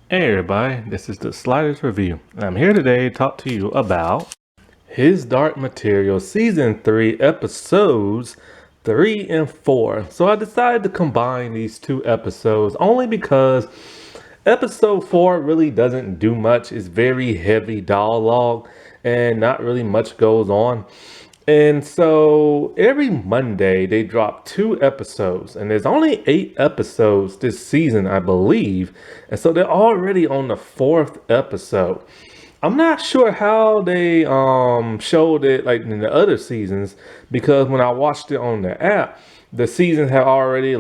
Hey everybody, this is the Sliders Review. I'm here today to talk to you about His Dark Material Season 3 episodes 3 and 4. So I decided to combine these two episodes only because episode 4 really doesn't do much. It's very heavy dialogue and not really much goes on. And so every Monday they drop two episodes, and there's only 8 episodes this season, I believe. And so they're already on the fourth episode. I'm not sure how they showed it like in the other seasons, because when I watched it on the app, the seasons had already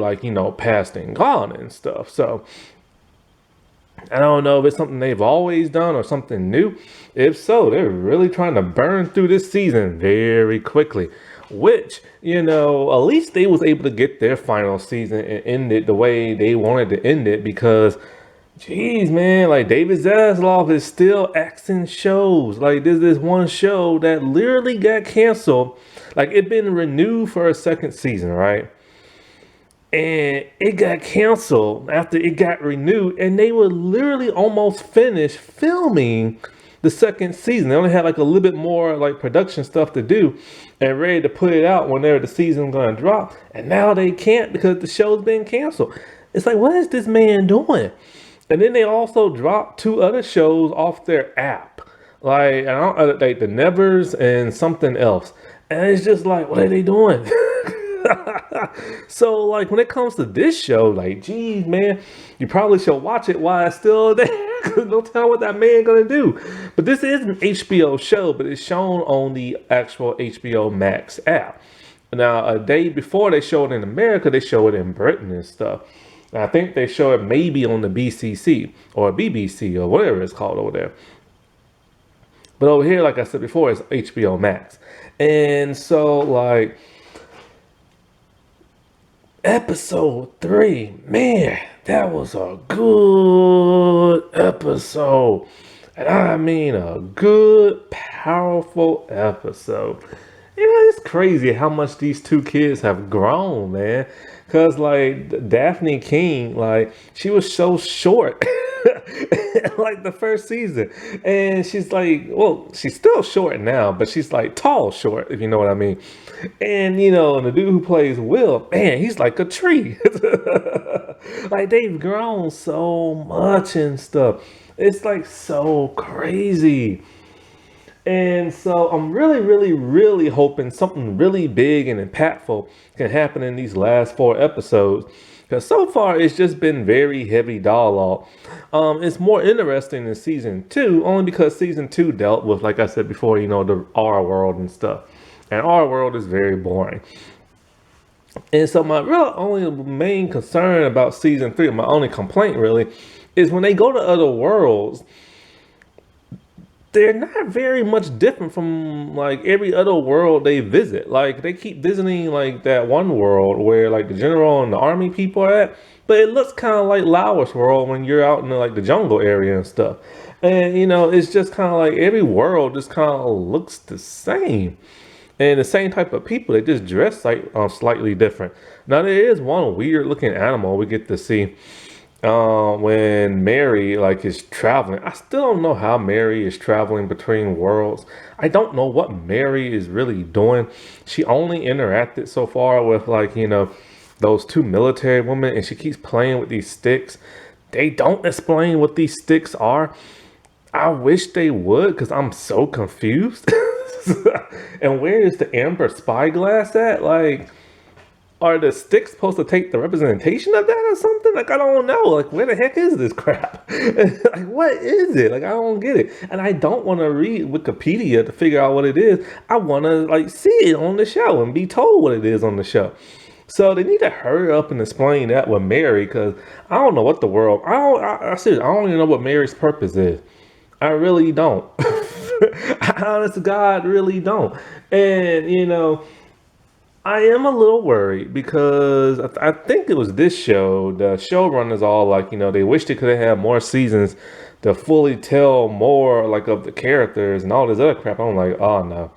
passed and gone and stuff. So I don't know if it's something they've always done or something new. If so, they're really trying to burn through this season very quickly. Which, at least they was able to get their final season and end it the way they wanted to end it, because geez, man, like David Zaslav is still acting shows. Like there's this one show that literally got canceled. Like it been renewed for a second season, right? And it got canceled after it got renewed, and they were literally almost finished filming the second season. They only had like a little bit more like production stuff to do and ready to put it out whenever the season's gonna drop. And now they can't because the show's been canceled. It's like, what is this man doing? And then they also dropped two other shows off their app, like I don't like the Nevers and something else. And it's just like, what are they doing? So like when it comes to this show, like geez man, you probably should watch it while it's still there, because don't tell what that man gonna do. But this is an HBO show, but it's shown on the actual HBO Max app. Now a day before they show it in America, they show it in Britain and stuff. And I think they show it maybe on the BCC or BBC or whatever it's called over there. But over here, like I said before, it's HBO Max. And so like episode 3, man, that was a good episode. And I mean a good, powerful episode. It's crazy how much these two kids have grown, man. Cause like Daphne King, like she was so short. Like the first season, and she's like, well, she's still short now, but she's like tall short, if you know what I mean. And the dude who plays Will, man, he's like a tree. Like they've grown so much and stuff. It's like so crazy. And so I'm really, really, really hoping something really big and impactful can happen in these last 4 episodes. Because so far it's just been very heavy dialogue. It's more interesting in season 2, only because season 2 dealt with, like I said before, the R world and stuff. And our world is very boring. And so my real only main concern about season 3, my only complaint really, is when they go to other worlds, they're not very much different from like every other world they visit. Like they keep visiting like that one world where like the general and the army people are at, but it looks kind of like Lyra's world when you're out in the jungle area and stuff. And it's just kind of like every world just kind of looks the same. And the same type of people, they just dress like slightly different. Now there is one weird looking animal we get to see when Mary like is traveling. I still don't know how Mary is traveling between worlds. I don't know what Mary is really doing. She only interacted so far with those two military women, and she keeps playing with these sticks. They don't explain what these sticks are. I wish they would, because I'm so confused. And where is the amber spyglass at? Like, are the sticks supposed to take the representation of that or something? Like, I don't know. Like, where the heck is this crap? Like, what is it? Like, I don't get it. And I don't want to read Wikipedia to figure out what it is. I want to, see it on the show and be told what it is on the show. So they need to hurry up and explain that with Mary, because I don't know what the world... I don't even know what Mary's purpose is. I really don't. I honest to God, really don't. And, I am a little worried because I think it was this show. The showrunners all like, they wish they could have had more seasons to fully tell more like of the characters and all this other crap. I'm like, oh no,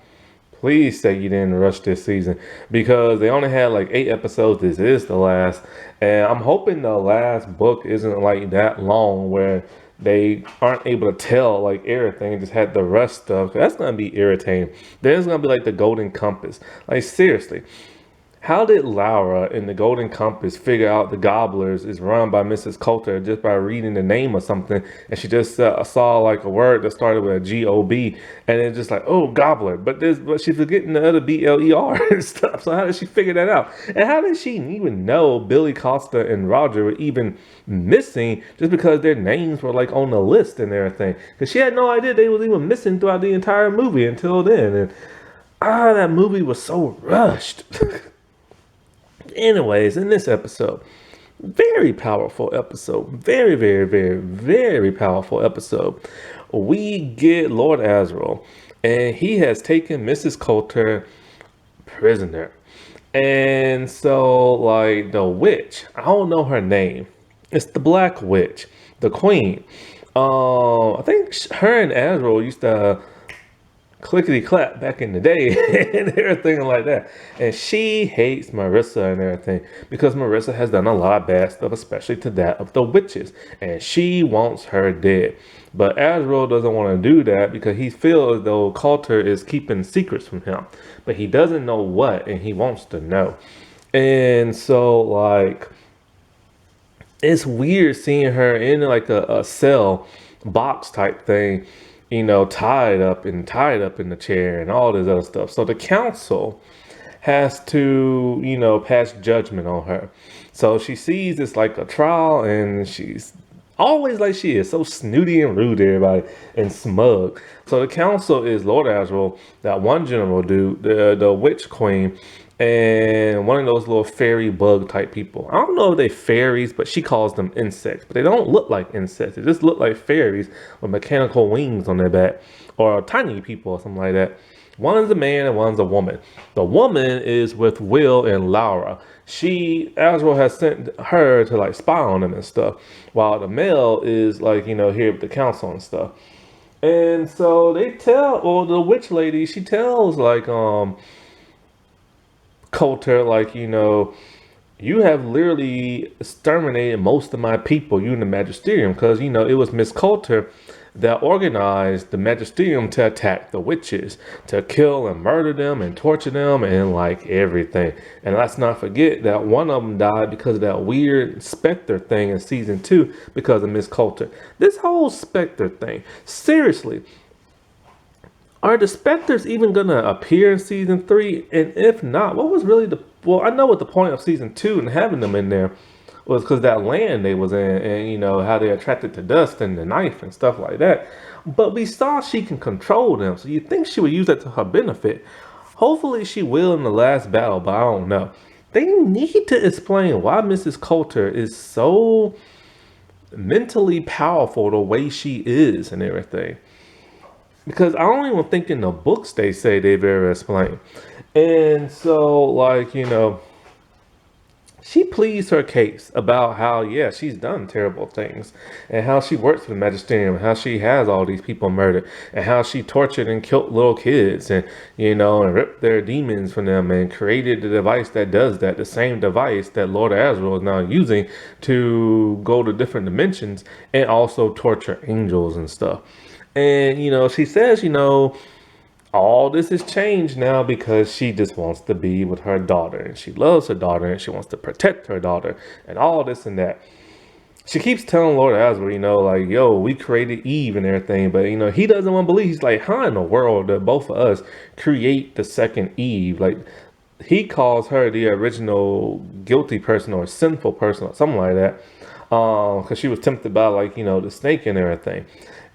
please say you didn't rush this season, because they only had like 8 episodes. This is the last, and I'm hoping the last book isn't like that long where they aren't able to tell like everything and just had the rest stuff. That's gonna be irritating. Then it's gonna be like the golden compass. Like seriously, how did Lyra in the Golden Compass figure out the Gobblers is run by Mrs. Coulter just by reading the name or something? And she just saw like a word that started with a G-O-B, and it's just like, oh, Gobbler. But she's forgetting the other B-L-E-R and stuff. So how did she figure that out? And how did she even know Billy Costa and Roger were even missing just because their names were like on the list and everything? Because she had no idea they was even missing throughout the entire movie until then. And that movie was so rushed. Anyways, in this episode, very powerful episode, very, very, very, very powerful episode. We get Lord Asriel, and he has taken Mrs. Coulter prisoner. And so, like, the witch, I don't know her name. It's the Black Witch, the Queen. I think her and Asriel used to clickety clap back in the day and everything like that. And she hates Marissa and everything because Marissa has done a lot of bad stuff, especially to that of the witches. And she wants her dead. But Asriel doesn't want to do that because he feels as though Coulter is keeping secrets from him. But he doesn't know what, and he wants to know. And so, like, it's weird seeing her in like a cell box type thing, you know, tied up in the chair and all this other stuff. So the council has to, you know, pass judgment on her. So she sees this like a trial, and she's always like she is, so snooty and rude to everybody and smug. So the council is Lord Asriel, that one general dude, the witch queen, and one of those little fairy bug type people. I don't know if they fairies, but she calls them insects. But they don't look like insects. They just look like fairies with mechanical wings on their back, or tiny people or something like that. One's a man and one's a woman. The woman is with Will and Lyra. Asriel has sent her to like spy on them and stuff, while the male is like, you know, here with the council and stuff. And so they tell, the witch lady, she tells like, Coulter, like, you know, you have literally exterminated most of my people, you and the magisterium, because, you know, it was Miss Coulter that organized the magisterium to attack the witches, to kill and murder them and torture them and like everything. And let's not forget that one of them died because of that weird Spectre thing in season 2 because of Miss Coulter. This whole Spectre thing, seriously, are the Spectres even gonna appear in season 3? And if not, what was really well, I know what the point of season 2 and having them in there was, because that land they was in, and you know how they're attracted to dust and the knife and stuff like that. But we saw she can control them, so you think she would use that to her benefit. Hopefully she will in the last battle, but I don't know. They need to explain why Mrs. Coulter is so mentally powerful the way she is and everything. Because I don't even think in the books they say they've ever explained. And so, like, you know, she pleads her case about how, yeah, she's done terrible things, and how she works for the magisterium, and how she has all these people murdered, and how she tortured and killed little kids, and, you know, and ripped their demons from them, and created the device that does that, the same device that Lord Asriel is now using to go to different dimensions and also torture angels and stuff. And, you know, she says, you know, all this has changed now because she just wants to be with her daughter, and she loves her daughter, and she wants to protect her daughter, and all this and that. She keeps telling Lord Asriel, you know, like, yo, we created Eve and everything, but, you know, he doesn't want to believe. He's like, how in the world did both of us create the second Eve? Like, he calls her the original guilty person or sinful person or something like that, because she was tempted by, like, you know, the snake and everything.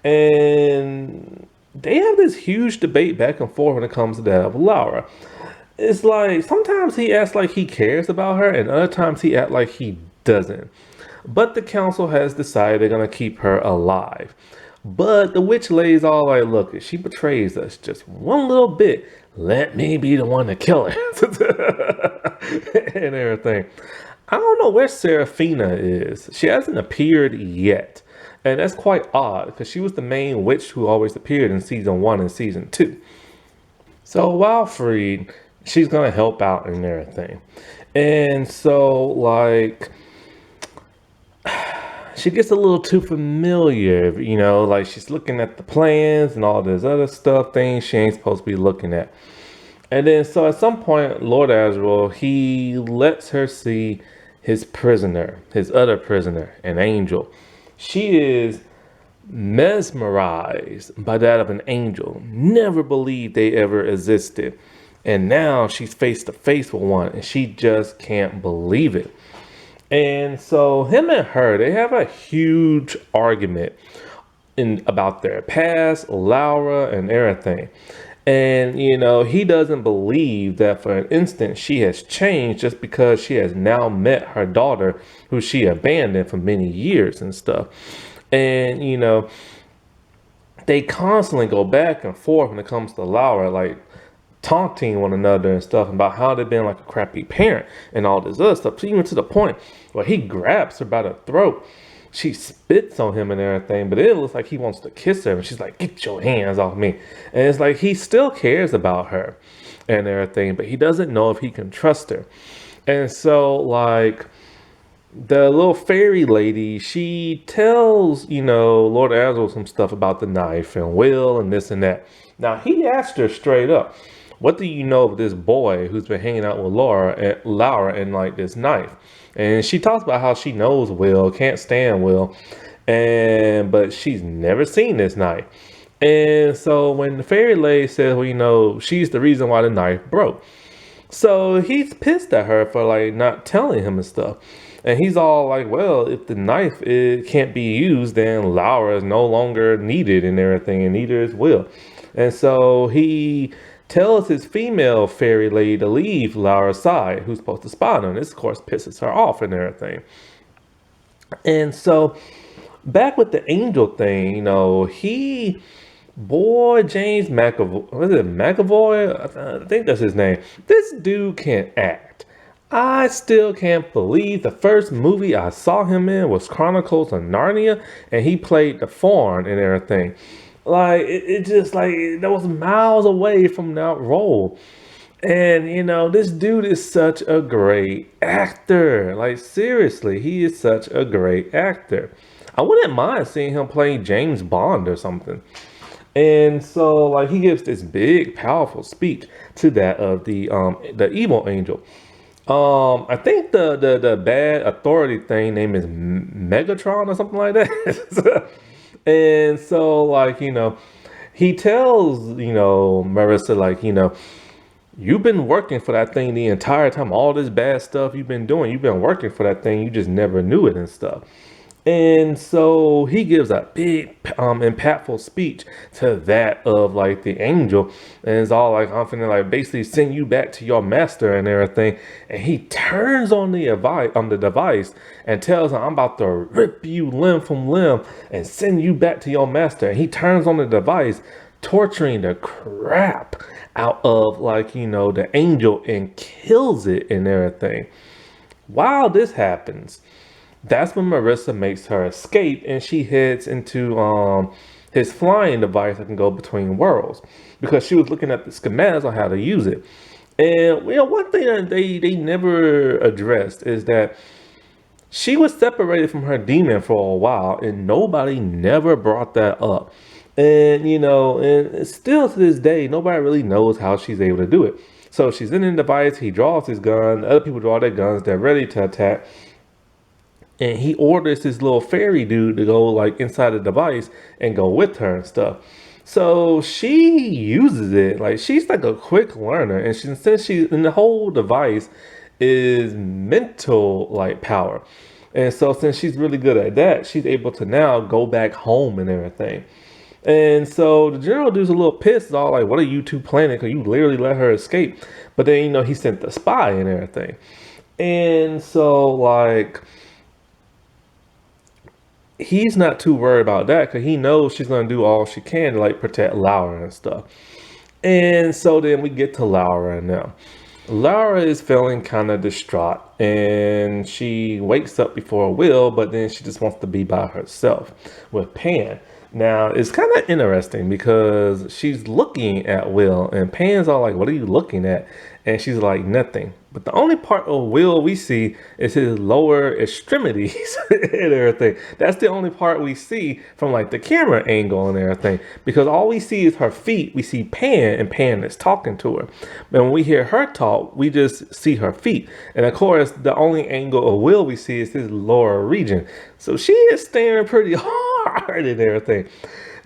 And they have this huge debate back and forth when it comes to that of Lyra. It's like sometimes he acts like he cares about her, and other times he acts like he doesn't. But the council has decided they're going to keep her alive. But the witch lady's all like, look, if she betrays us just one little bit, let me be the one to kill her. And everything. I don't know where Seraphina is. She hasn't appeared yet. And that's quite odd, because she was the main witch who always appeared in season 1 and season 2. So while freed, she's going to help out and everything. And so, like, she gets a little too familiar, you know, like she's looking at the plans and all this other stuff, things she ain't supposed to be looking at. And then, so at some point, Lord Asriel, he lets her see his prisoner, his other prisoner, an angel. She is mesmerized by that of an angel, never believed they ever existed. And now she's face to face with one, and she just can't believe it. And so him and her, they have a huge argument about their past, Lyra, and everything. And, you know, he doesn't believe that for an instant she has changed just because she has now met her daughter, who she abandoned for many years and stuff. And, you know, they constantly go back and forth when it comes to Lyra, like taunting one another and stuff about how they've been like a crappy parent and all this other stuff, even to the point where he grabs her by the throat. She spits on him and everything, but it looks like he wants to kiss her, and she's like, "Get your hands off me." And it's like he still cares about her and everything, but he doesn't know if he can trust her. And so, like, the little fairy lady, she tells, you know, Lord Asriel some stuff about the knife and Will and this and that. Now, he asked her straight up, "What do you know of this boy who's been hanging out with Lyra and like this knife?" And she talks about how she knows Will, can't stand Will, but she's never seen this knife. And so when the fairy lady says, well, you know, she's the reason why the knife broke. So he's pissed at her for like not telling him and stuff. And he's all like, well, if the knife can't be used, then Lyra is no longer needed and everything, and neither is Will. And so he tells his female fairy lady to leave Lyra's side, who's supposed to spy on her. This, of course, pisses her off and everything. And so, back with the angel thing, you know, James McAvoy, was it McAvoy? I think that's his name. This dude can act. I still can't believe the first movie I saw him in was Chronicles of Narnia, and he played the faun and everything. Like, it just, like, that was miles away from that role. And, you know, this dude is such a great actor. Like, seriously, he is such a great actor. I wouldn't mind seeing him play James Bond or something. And so, like, he gives this big, powerful speech to that of the evil angel. I think the bad authority thing name is Megatron or something like that. And so, like, you know, he tells, you know, Marissa, like, you know, you've been working for that thing the entire time. All this bad stuff you've been doing, you've been working for that thing. You just never knew it and stuff. And so he gives a big, impactful speech to that of like the angel, and it's all like, I'm finna like basically send you back to your master and everything. And he turns on the device and tells him, I'm about to rip you limb from limb and send you back to your master. And he turns on the device, torturing the crap out of, like, you know, the angel, and kills it and everything. While this happens, that's when Marissa makes her escape, and she heads into his flying device that can go between worlds, because she was looking at the schematics on how to use it. And, you know, one thing that they never addressed is that she was separated from her demon for a while, and nobody never brought that up. And, you know, and still to this day, nobody really knows how she's able to do it. So she's in the device, he draws his gun, other people draw their guns, they're ready to attack. And he orders this little fairy dude to go like inside the device and go with her and stuff. So she uses it. Like, she's like a quick learner. And since the whole device is mental like power. And so since she's really good at that, she's able to now go back home and everything. And so the general dude's a little pissed, all like, what are you two planning? Because you literally let her escape. But then, you know, he sent the spy and everything. And so, like, he's not too worried about that because he knows she's going to do all she can to like protect Lyra and stuff. And so then we get to Lyra now. Lyra is feeling kind of distraught, and she wakes up before Will, but then she just wants to be by herself with Pan. Now, it's kind of interesting because she's looking at Will, and Pan's all like, what are you looking at? And she's like, nothing. But the only part of Will we see is his lower extremities and everything. That's the only part we see from like the camera angle and everything. Because all we see is her feet. We see Pan, and Pan is talking to her. But when we hear her talk, we just see her feet. And of course, the only angle of Will we see is his lower region. So she is staring pretty hard and everything.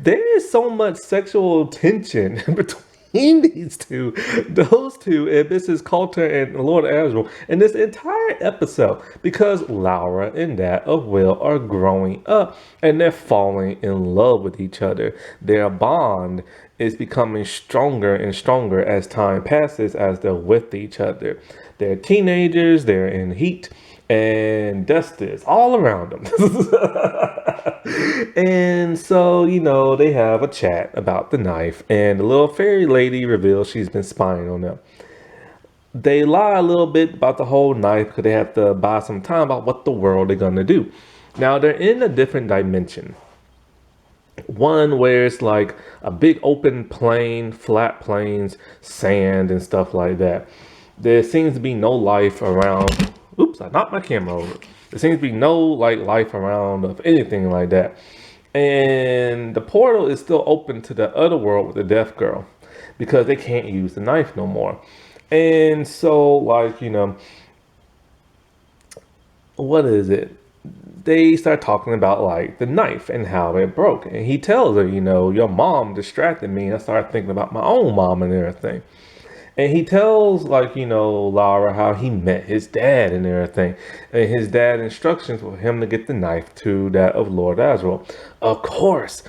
There is so much sexual tension between these two, those two, and Mrs. Coulter and Lord Asriel in this entire episode, because Lyra and that of Will are growing up and they're falling in love with each other. Their bond is becoming stronger and stronger as time passes, as they're with each other. They're teenagers, they're in heat, and dust is all around them. And so, they have a chat about the knife, and the little fairy lady reveals she's been spying on them. They lie a little bit about the whole knife because they have to buy some time about what the world they're going to do. Now, they're in a different dimension. One where it's like a big open plain, flat plains, sand and stuff like that. There seems to be no life around. Oops, I knocked my camera over. There seems to be no life around of anything like that. And the portal is still open to the other world with the deaf girl because they can't use the knife no more. And so what is it? They start talking about like the knife and how it broke. And he tells her, your mom distracted me. And I started thinking about my own mom and everything. And he tells Lyra how he met his dad and everything. And his dad instructions for him to get the knife to that of Lord Asriel. Of course,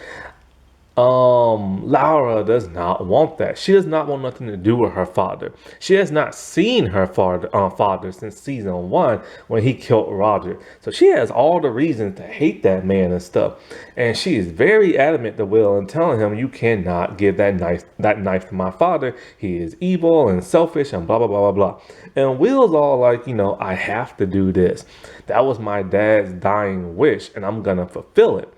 Lyra does not want that. She does not want nothing to do with her father. She has not seen her father since season 1 when he killed Roger. So she has all the reasons to hate that man and stuff. And she is very adamant to Will and telling him, you cannot give that knife to my father. He is evil and selfish and blah, blah, blah, blah, blah. And Will's all like, I have to do this. That was my dad's dying wish and I'm going to fulfill it.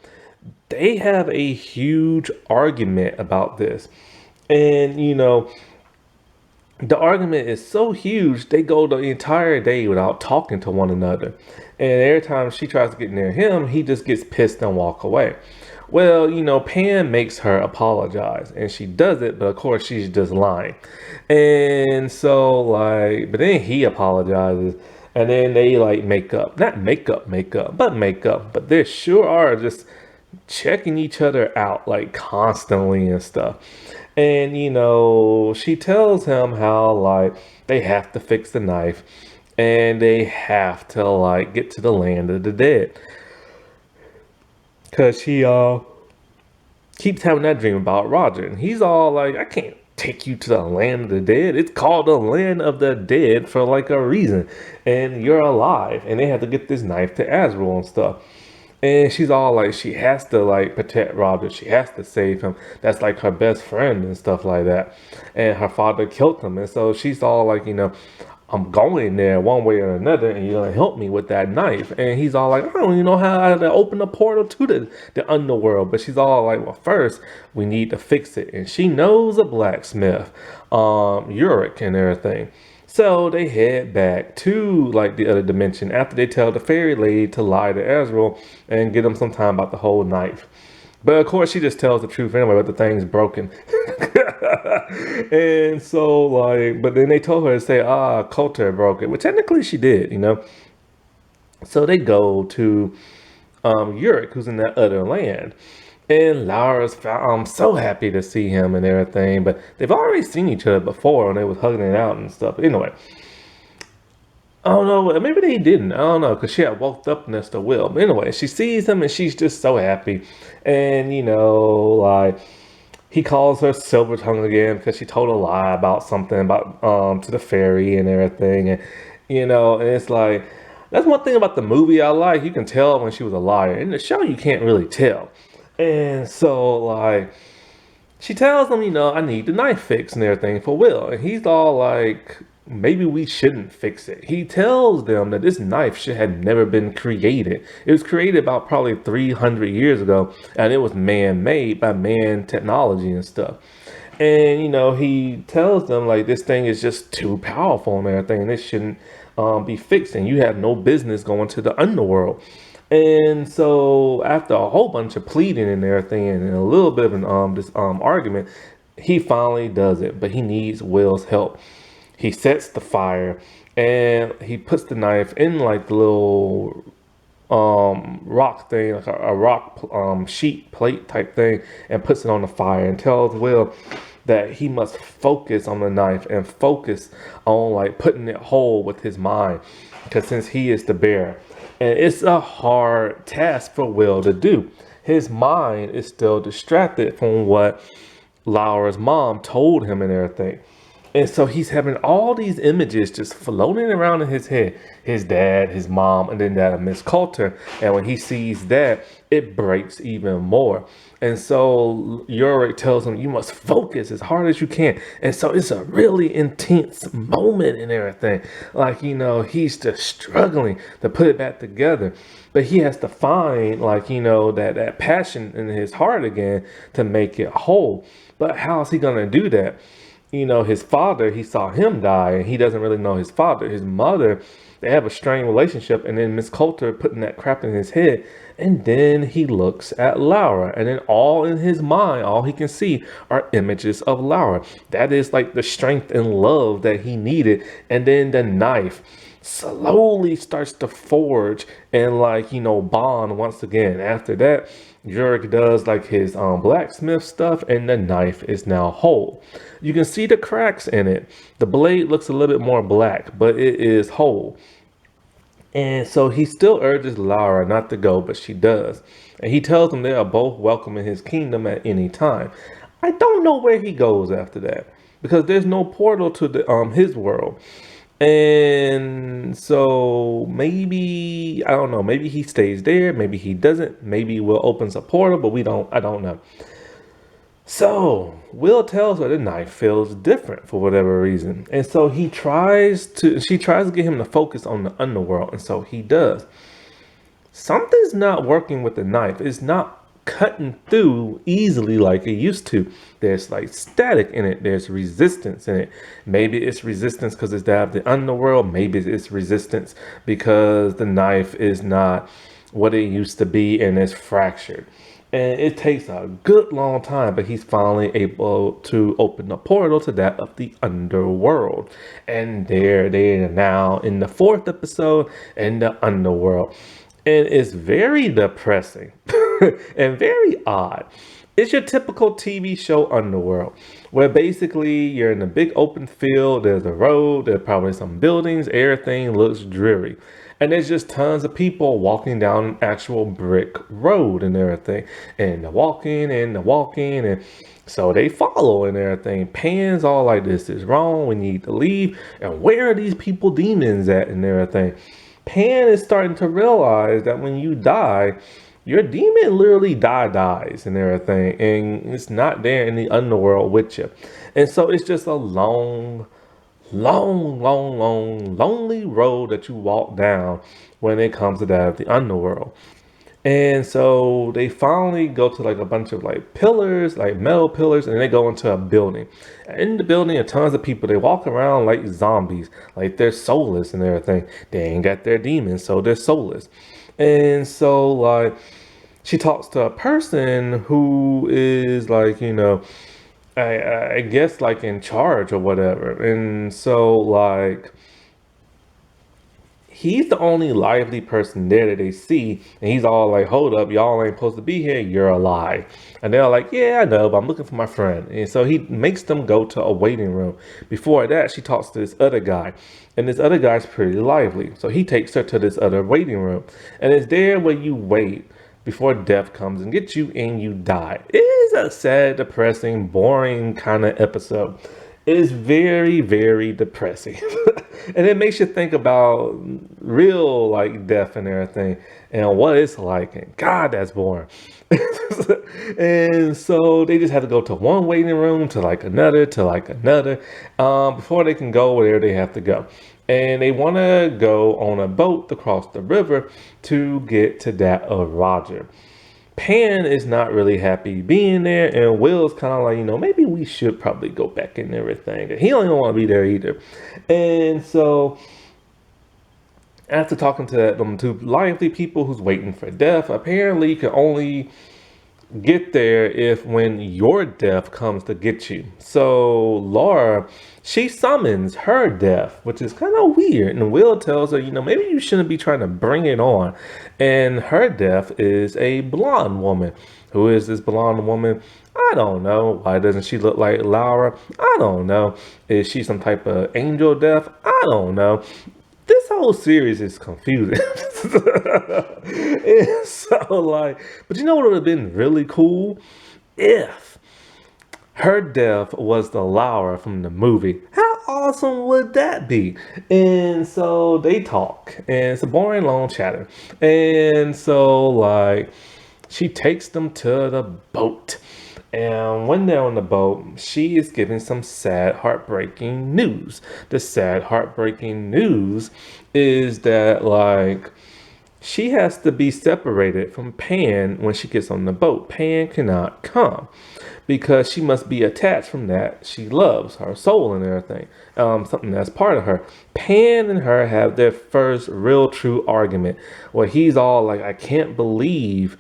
They have a huge argument about this. And, the argument is so huge, they go the entire day without talking to one another. And every time she tries to get near him, he just gets pissed and walk away. Well, Pan makes her apologize. And she does it, but of course she's just lying. And so, but then he apologizes. And then they, make up. Not make up, but make up. But they sure are just checking each other out constantly and stuff. And she tells him how they have to fix the knife and they have to get to the land of the dead, because she keeps having that dream about Roger, and he's all like, I can't take you to the land of the dead. It's called the land of the dead for a reason, and you're alive, and they have to get this knife to Asriel and stuff. And she's all like, she has to protect Roger. She has to save him. That's her best friend and stuff like that. And her father killed him. And so she's all like, I'm going there one way or another and you're going to help me with that knife. And he's all like, I don't even know how to open the portal to the underworld. But she's all like, well, first we need to fix it. And she knows a blacksmith, Uric and everything. So they head back to the other dimension after they tell the fairy lady to lie to Asriel and get him some time about the whole knife. But of course she just tells the truth anyway, but the thing's broken. And so but then they told her to say, Coulter broke it, which technically she did, So they go to Uric, who's in that other land. And Lyra's so happy to see him and everything, but they've already seen each other before and they was hugging it out and stuff. Anyway, I don't know, maybe they didn't. I don't know, because she had woke up next to Will. But anyway, she sees him and she's just so happy. And, he calls her Silver Tongue again because she told a lie about something about to the fairy and everything. And, and it's that's one thing about the movie I like. You can tell when she was a liar. In the show, you can't really tell. And so, she tells him, I need the knife fixed and everything for Will. And he's all like, maybe we shouldn't fix it. He tells them that this knife had never been created. It was created about probably 300 years ago. And it was man-made by man technology and stuff. And he tells them like this thing is just too powerful and everything. This shouldn't be fixed, and you have no business going to the underworld. And so after a whole bunch of pleading and everything, and a little bit of an this argument, he finally does it. But he needs Will's help. He sets the fire, and he puts the knife in like the little rock thing, like a rock sheet plate type thing, and puts it on the fire, and tells Will that he must focus on the knife and focus on like putting it whole with his mind, because since he is the bear, and it's a hard task for Will to do. His mind is still distracted from what Lyra's mom told him and everything. And so he's having all these images just floating around in his head. His dad, his mom, and then that of Miss Coulter. And when he sees that, it breaks even more. And so Yorick tells him, you must focus as hard as you can. And so it's a really intense moment and everything. Like, he's just struggling to put it back together. But he has to find, like, that passion in his heart again to make it whole. But how is he going to do that? His father, he saw him die, and he doesn't really know his father. His mother, they have a strained relationship, and then Miss Coulter putting that crap in his head, and then he looks at Lyra, and then all in his mind, all he can see are images of Lyra. That is like the strength and love that he needed. And then the knife slowly starts to forge and bond once again. After that, Jurek does like his blacksmith stuff, and the knife is now whole. You can see the cracks in it. The blade looks a little bit more black, but it is whole. And so he still urges Lyra not to go, but she does. And he tells them they are both welcome in his kingdom at any time. I don't know where he goes after that, because there's no portal to the his world. And so maybe, I don't know, maybe he stays there, maybe he doesn't, maybe Will opens a portal, but I don't know. So Will tells her the knife feels different for whatever reason. And so she tries to get him to focus on the underworld. And so he does. Something's not working with the knife. It's not cutting through easily like it used to. There's like static in it. There's resistance in it. Maybe it's resistance because it's that of the underworld. Maybe it's resistance because the knife is not what it used to be and it's fractured. And it takes a good long time, but he's finally able to open the portal to that of the underworld. And there they are now in the 4th episode in the underworld. And it's very depressing and very odd. It's your typical TV show underworld, where basically you're in a big open field, there's a road, there's probably some buildings, everything looks dreary. And there's just tons of people walking down an actual brick road and everything. And they're walking and they're walking, and so they follow and everything. Pan's all like, this is wrong, we need to leave. And where are these people demons at and everything? Pan is starting to realize that when you die, your demon literally dies and everything, and it's not there in the underworld with you. And so it's just a long, lonely road that you walk down when it comes to that of the underworld. And so they finally go to like a bunch of like pillars, like metal pillars, and they go into a building. In the building are tons of people. They walk around like zombies, like they're soulless and everything. They ain't got their demons, so they're soulless. And so like she talks to a person who is like, I guess like in charge or whatever. And so like he's the only lively person there that they see, and he's all like, hold up, y'all ain't supposed to be here, you're alive. And they're like, yeah, I know, but I'm looking for my friend. And so he makes them go to a waiting room. Before that, she talks to this other guy, and this other guy's pretty lively. So he takes her to this other waiting room, and it's there where you wait before death comes and gets you and you die. It is a sad, depressing, boring kind of episode. It is very, very depressing. And it makes you think about real like death and everything and what it's like. And God, that's boring. And so they just have to go to one waiting room to like another before they can go where they have to go. And they want to go on a boat across the river to get to that of Roger. Pan is not really happy being there, and Will's kind of like, maybe we should probably go back and everything. He don't even want to be there either. And so after talking to them two lively people who's waiting for death, apparently you can only get there if when your death comes to get you. So Laura, she summons her death, which is kind of weird. And Will tells her, maybe you shouldn't be trying to bring it on. And her death is a blonde woman. Who is this blonde woman? I don't know. Why doesn't she look like Lyra? I don't know. Is she some type of angel death? I don't know. This whole series is confusing. And so like, but you know what would have been really cool? If her death was the Lyra from the movie. How awesome would that be? And so they talk, and it's a boring long chatter. And so like, she takes them to the boat. And when they're on the boat, she is giving some sad, heartbreaking news. The sad, heartbreaking news is that, like, she has to be separated from Pan when she gets on the boat. Pan cannot come because she must be attached from that she loves, her soul and everything, something that's part of her. Pan and her have their first real true argument where he's all like, I can't believe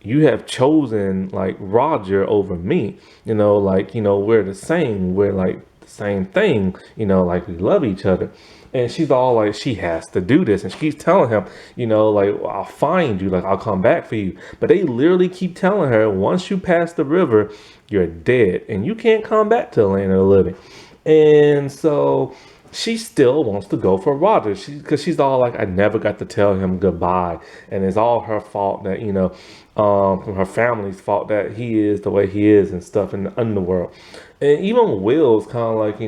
you have chosen like Roger over me. We're the same. We're like the same thing, like we love each other. And she's all like, she has to do this. And she keeps telling him, like, I'll find you, like, I'll come back for you. But they literally keep telling her, once you pass the river, you're dead. And you can't come back to the land of the living. And so she still wants to go for Roger. Because she's all like, I never got to tell him goodbye. And it's all her fault that, from her family's fault that he is the way he is and stuff in the underworld. And even Will's kind of like,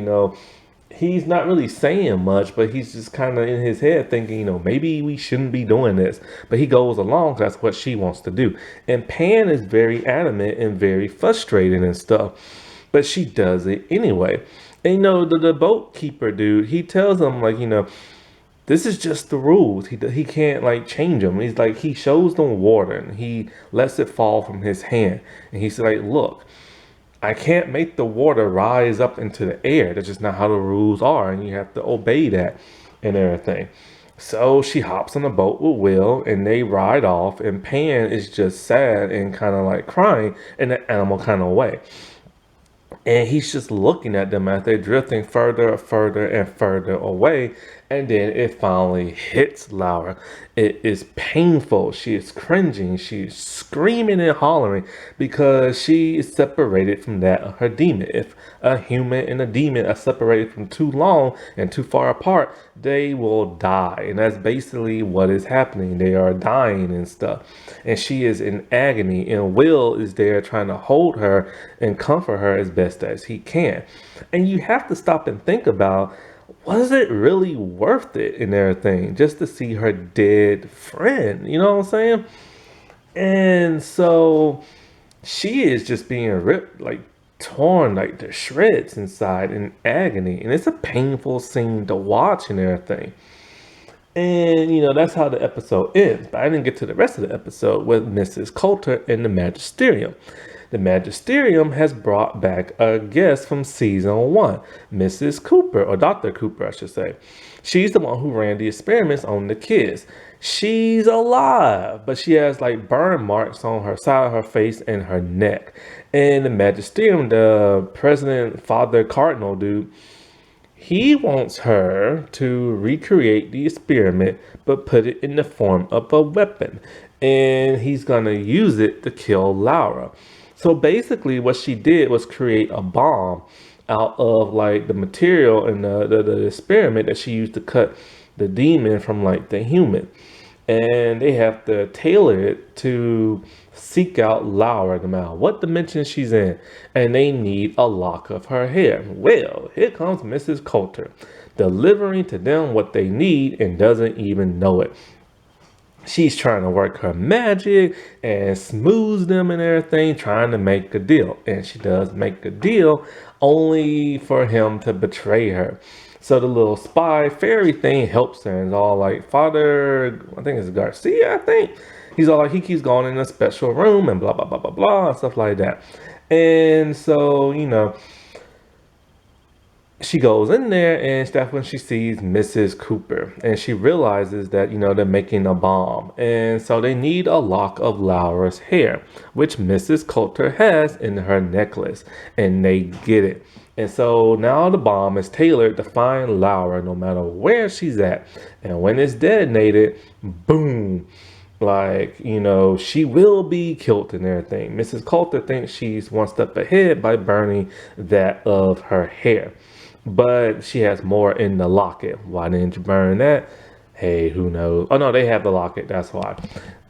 he's not really saying much, but he's just kind of in his head thinking, maybe we shouldn't be doing this. But he goes along because that's what she wants to do. And Pan is very adamant and very frustrated and stuff, but she does it anyway. And the boat keeper dude, he tells them like, this is just the rules. He can't like change them. He's like, he shows them water and he lets it fall from his hand. And he's like, look, I can't make the water rise up into the air. That's just not how the rules are. And you have to obey that and everything. So she hops on the boat with Will and they ride off. And Pan is just sad and kind of like crying in an animal kind of way. And he's just looking at them as they're drifting further, further, and further away. And then it finally hits Lyra. It is painful. She is cringing. She's screaming and hollering because she is separated from that of her demon. If a human and a demon are separated from too long and too far apart, they will die. And that's basically what is happening. They are dying and stuff. And she is in agony. And Will is there trying to hold her and comfort her as best as he can. And you have to stop and think about, was it really worth it and everything just to see her dead friend? You know what I'm saying? And so she is just being ripped, like torn, like to shreds inside in agony. And it's a painful scene to watch and everything. And, that's how the episode ends. But I didn't get to the rest of the episode with Mrs. Coulter and the Magisterium. The Magisterium has brought back a guest from season 1, Mrs. Cooper, or Dr. Cooper, I should say. She's the one who ran the experiments on the kids. She's alive, but she has like burn marks on her side of her face and her neck. And the Magisterium, the president, Father Cardinal dude, he wants her to recreate the experiment, but put it in the form of a weapon. And he's going to use it to kill Lyra. So basically what she did was create a bomb out of like the material and the experiment that she used to cut the demon from like the human. And they have to tailor it to seek out Lyra, no matter what dimension she's in. And they need a lock of her hair. Well, here comes Mrs. Coulter, delivering to them what they need and doesn't even know it. She's trying to work her magic and smooth them and everything, trying to make a deal. And she does make a deal only for him to betray her. So the little spy fairy thing helps her and is all like, Father, I think it's Garcia, I think. he's all like, he keeps going in a special room and blah, blah, blah, blah, blah, and stuff like that. And so, she goes in there, and that's when she sees Mrs. Cooper, and she realizes that they're making a bomb, and so they need a lock of Lyra's hair, which Mrs. Coulter has in her necklace, and they get it. And so now the bomb is tailored to find Lyra no matter where she's at, and when it's detonated, boom, she will be killed and everything. Mrs. Coulter thinks she's one step ahead by burning that of her hair. But she has more in the locket. Why didn't you burn that? Hey, who knows? Oh, no, they have the locket. That's why.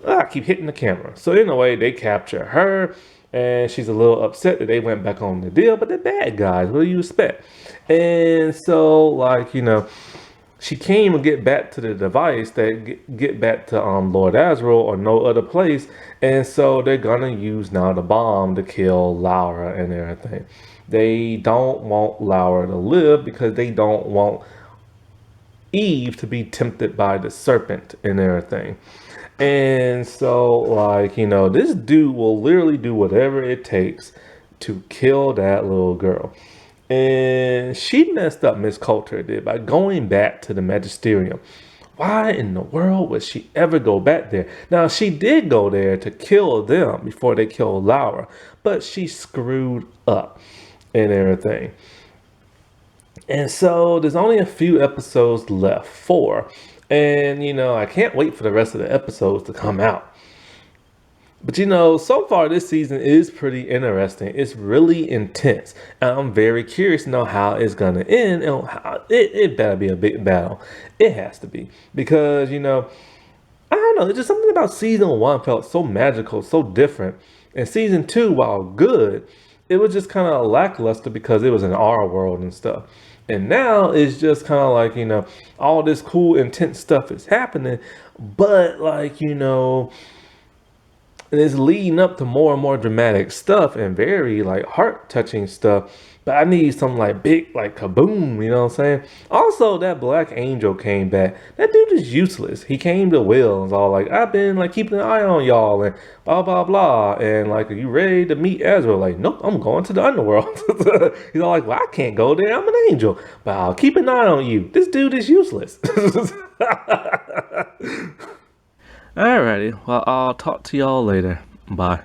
I keep hitting the camera. So, in a way, they capture her. And she's a little upset that they went back on the deal. But they're bad guys. What do you expect? And so, she can't even get back to the device that get back to Lord Asriel or no other place. And so they're going to use now the bomb to kill Lyra and everything. They don't want Lyra to live because they don't want Eve to be tempted by the serpent and everything. And so, this dude will literally do whatever it takes to kill that little girl. And she messed up, Miss Coulter did, by going back to the Magisterium. Why in the world would she ever go back there? Now, she did go there to kill them before they killed Lyra, but she screwed up and everything. And so there's only a few episodes left, 4. And, I can't wait for the rest of the episodes to come out. But, so far this season is pretty interesting. It's really intense. And I'm very curious to know how it's going to end. And how it better be a big battle. It has to be. Because, I don't know. It's just something about season 1 felt so magical, so different. And season 2, while good, it was just kind of lackluster because it was in our world and stuff. And now it's just kind of like, all this cool, intense stuff is happening. But it's leading up to more and more dramatic stuff and very heart-touching stuff. But I need some big kaboom, you know what I'm saying? Also, that Black Angel came back. That dude is useless. He came to Will and was all like, I've been keeping an eye on y'all and blah blah blah. And are you ready to meet Ezra? Nope, I'm going to the underworld. He's all like, well, I can't go there. I'm an angel, but I'll keep an eye on you. This dude is useless. Alrighty, well, I'll talk to y'all later. Bye.